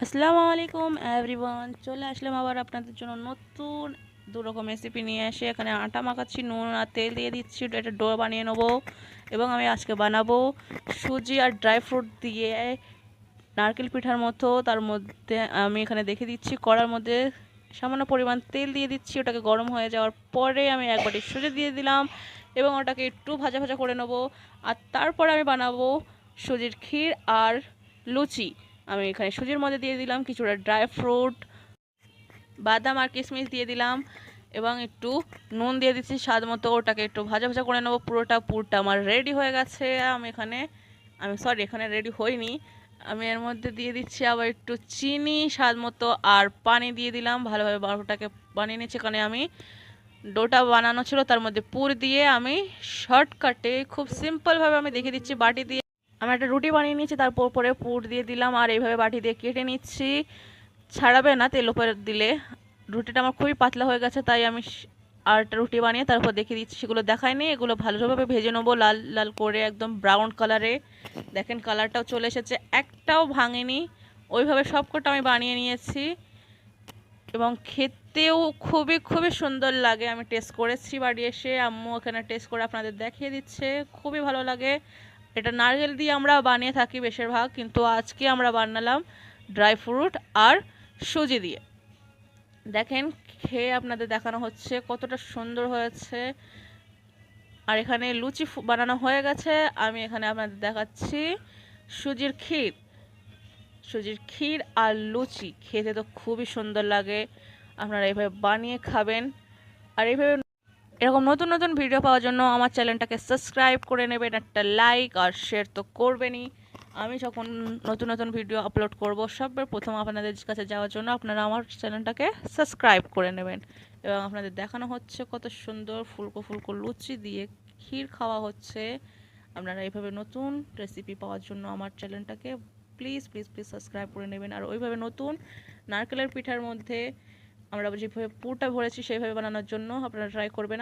আসসালামু আলাইকুম এভরিওয়ান, চলে আসলাম আবার আপনাদের জন্য নতুন দু রকম রেসিপি নিয়ে এসে। এখানে আটা মাখাচ্ছি, নুন আর তেল দিয়ে দিচ্ছি, এটা ডো বানিয়ে নেবো। এবং আমি আজকে বানাবো সুজি আর ড্রাই ফ্রুট দিয়ে নারকেল পিঠার মতো। তার মধ্যে আমি এখানে দেখে দিচ্ছি, কড়ার মধ্যে সামান্য পরিমাণ তেল দিয়ে দিচ্ছি। ওটাকে গরম হয়ে যাওয়ার পরে আমি এক বাটি সুজি দিয়ে দিলাম এবং ওটাকে একটু ভাজা ভাজা করে নেবো। আর তারপরে আমি বানাবো সুজির ক্ষীর আর লুচি। আমি এখানে সুজির মধ্যে দিয়ে দিলাম কিছুটা ড্রাই ফ্রুট, বাদাম আর কিশমিশ দিয়ে দিলাম এবং একটু নুন দিয়ে দিচ্ছি স্বাদ মতো। ওটাকে একটু ভাজা ভাজা করে নেবো। পুরটা আমার রেডি হয়ে গেছে। এখানে রেডি হয়নি। আমি এর মধ্যে দিয়ে দিচ্ছি আবার একটু চিনি স্বাদ মতো আর পানি দিয়ে দিলাম। ভালোভাবে ওটাকে বানিয়ে নিচ্ছি। এখানে আমি ডোটা বানানো ছিল, তার মধ্যে পুর দিয়ে আমি শর্টকাটে খুব সিম্পলভাবে আমি দেখিয়ে দিচ্ছি বাটি দিয়ে। আমি একটা রুটি বানিয়ে নিচ্ছি, তারপর পরে পুর দিয়ে দিলাম আর এইভাবে বাটি দিয়ে কেটে নিচ্ছি। ছাড়াবে না তেল উপরে দিলে। রুটিটা আমার খুবই পাতলা হয়ে গেছে, তাই আমি আর একটা রুটি বানিয়ে তারপর দেখিয়ে দিচ্ছি। সেগুলো দেখায়নি, এগুলো ভালোভাবে ভেজে নেবো লাল লাল করে, একদম ব্রাউন কালারে। দেখেন কালারটাও চলে এসেছে, একটাও ভাঙেনি। ওইভাবে সবকটা আমি বানিয়ে নিয়েছি এবং খেতেও খুবই খুবই সুন্দর লাগে। আমি টেস্ট করেছি বাড়ি এসে, আম্মু এখানে টেস্ট করে আপনাদের দেখিয়ে দিচ্ছে, খুবই ভালো লাগে। এটা নারকেল দিয়ে আমরা বানিয়ে থাকি বেশিরভাগ, কিন্তু আজকে আমরা বানালাম ড্রাই ফ্রুট আর সুজি দিয়ে। দেখেন খেয়ে আপনাদের দেখানো হচ্ছে কতটা সুন্দর হয়েছে। আর এখানে লুচি বানানো হয়ে গেছে। আমি এখানে আপনাদের দেখাচ্ছি সুজির ক্ষীর। সুজির ক্ষীর আর লুচি খেতে তো খুবই সুন্দর লাগে। আপনারা এইভাবে বানিয়ে খাবেন। আর এইভাবে এরকম নতুন নতুন ভিডিও পাওয়ার জন্য আমার চ্যানেলটাকে সাবস্ক্রাইব করে নেবেন, একটা লাইক আর শেয়ার তো করবেনই। আমি যখন নতুন নতুন ভিডিও আপলোড করব সবার প্রথম আপনাদের কাছে যাওয়ার জন্য আপনারা আমার চ্যানেলটাকে সাবস্ক্রাইব করে নেবেন। এবং আপনাদের দেখানো হচ্ছে কত সুন্দর ফুলকো ফুলকো লুচি দিয়ে ক্ষীর খাওয়া হচ্ছে। আপনারা এইভাবে নতুন রেসিপি পাওয়ার জন্য আমার চ্যানেলটাকে প্লিজ প্লিজ প্লিজ সাবস্ক্রাইব করে নেবেন। আর ওইভাবে নতুন নারকেলের পিঠার মধ্যে আমরা যেভাবে পুরটা ভরেছি সেইভাবে বানানোর জন্য আপনারা ট্রাই করবেন।